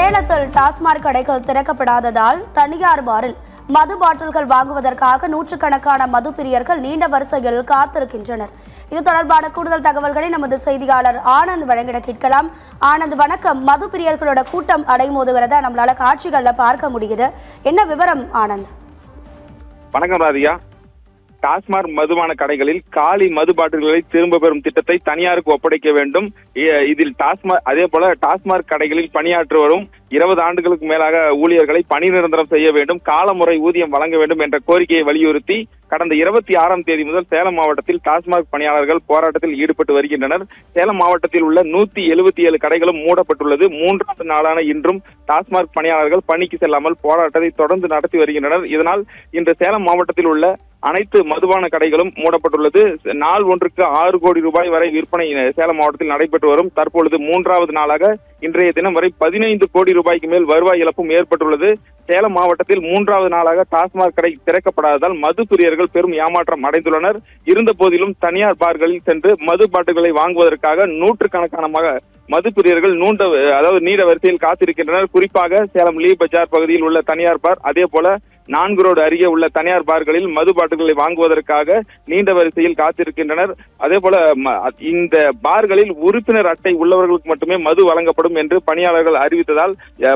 சேலத்தில் டாஸ்மாக் கடைகள் திறக்கப்படாததால் தனியார் பாரில் மது பாட்டில்கள் வாங்குவதற்காக நூற்றுக்கணக்கான மது பிரியர்கள் நீண்ட வரிசையில் காத்திருக்கின்றனர். இது தொடர்பான கூடுதல் தகவல்களை நமது செய்தியாளர் ஆனந்த் வழங்கிட கேட்கலாம். ஆனந்த், வணக்கம். மது பிரியர்களோட கூட்டம் அடைமோதுகிறத நம்மளால காட்சிகள்ல பார்க்க முடியுது. என்ன விவரம் ஆனந்த்? வணக்கம் ராதிகா. டாஸ்மாக் மதுபான கடைகளில் காலி மது பாட்டில்களை திரும்ப பெறும் திட்டத்தை தனியாருக்கு ஒப்படைக்க வேண்டும். இதில் டாஸ்மாக் கடைகளில் பணியாற்றி வரும் 20 ஆண்டுகளுக்கு மேலாக ஊழியர்களை பணி நிரந்தரம் செய்ய வேண்டும், காலமுறை ஊதியம் வழங்க வேண்டும் என்ற கோரிக்கையை வலியுறுத்தி கடந்த 26ஆம் தேதி முதல் சேலம் மாவட்டத்தில் டாஸ்மாக் பணியாளர்கள் போராட்டத்தில் ஈடுபட்டு வருகின்றனர். சேலம் மாவட்டத்தில் உள்ள 177 கடைகளும் மூடப்பட்டுள்ளது. 3வது நாளான இன்றும் டாஸ்மாக் பணியாளர்கள் பணிக்கு செல்லாமல் போராட்டத்தை தொடர்ந்து நடத்தி வருகின்றனர். இதனால் இன்று சேலம் மாவட்டத்தில் உள்ள அனைத்து மதுபான கடைகளும் மூடப்பட்டுள்ளது. நாள் ஒன்றுக்கு 6 கோடி ரூபாய் வரை விற்பனை சேலம் மாவட்டத்தில் நடைபெற்று வரும். தற்பொழுது 3வது நாளாக இன்றைய தினம் வரை 15 கோடி ரூபாய்க்கு மேல் வருவாய் இழப்பும் ஏற்பட்டுள்ளது. சேலம் மாவட்டத்தில் 3வது நாளாக டாஸ்மாக் கடை திறக்கப்படாததால் மது பிரியர்கள் பெரும் ஏமாற்றம் அடைந்துள்ளனர். இருந்த போதிலும் தனியார் பார்களில் சென்று மது பாட்டில்களை வாங்குவதற்காக நூற்றுக்கணக்கான மது பிரியர்கள் நீண்ட வரிசையில் காத்திருக்கின்றனர். குறிப்பாக சேலம் லீ பஜார் பகுதியில் உள்ள தனியார் பார், அதே போல 4 ரோடு அருகே உள்ள தனியார் பார்களில் மது பாட்டில்களை வாங்குவதற்காக நீண்ட வரிசையில் காத்திருக்கின்றனர். அதே போல இந்த பார்களில் உறுப்பினர் அட்டை உள்ளவர்களுக்கு மட்டுமே மது வழங்கப்படும் என்று பணியாளர்கள் அறிவித்ததால்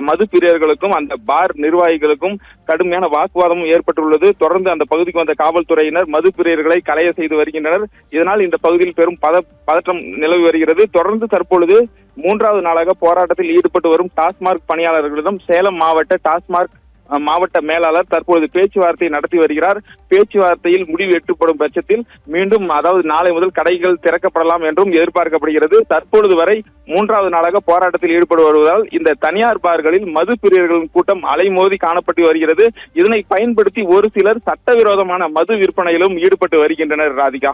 மது பிரியர்களுக்கும் அந்த பார் நிர்வாகிகளுக்கும் கடுமையான வாக்குவாதமும் ஏற்பட்டுள்ளது. தொடர்ந்து அந்த பகுதிக்கு வந்த காவல்துறையினர் மது பிரியர்களை கலைய செய்து வருகின்றனர். இதனால் இந்த பகுதியில் பெரும் பதற்றம் நிலவி வருகிறது. தொடர்ந்து தற்பொழுது 3வது நாளாக போராட்டத்தில் ஈடுபட்டு வரும் டாஸ்மாக் பணியாளர்களிடம் சேலம் மாவட்ட டாஸ்மாக் மாவட்ட மேலாளர் தற்பொழுது பேச்சுவார்த்தை நடத்தி வருகிறார். பேச்சுவார்த்தையில் முடிவு எட்டப்படும் பட்சத்தில் மீண்டும் நாளை முதல் கடைகள் திறக்கப்படலாம் என்றும் எதிர்பார்க்கப்படுகிறது. தற்பொழுது வரை 3வது நாளாக போராட்டத்தில் ஈடுபட்டு வருவதால் இந்த தனியார் பார்களில் மது பிரியர்களின் கூட்டம் அலைமோதி காணப்பட்டு வருகிறது. இதனை பயன்படுத்தி ஒரு சிலர் சட்டவிரோதமான மது விற்பனையிலும் ஈடுபட்டு வருகின்றனர். ராதிகா.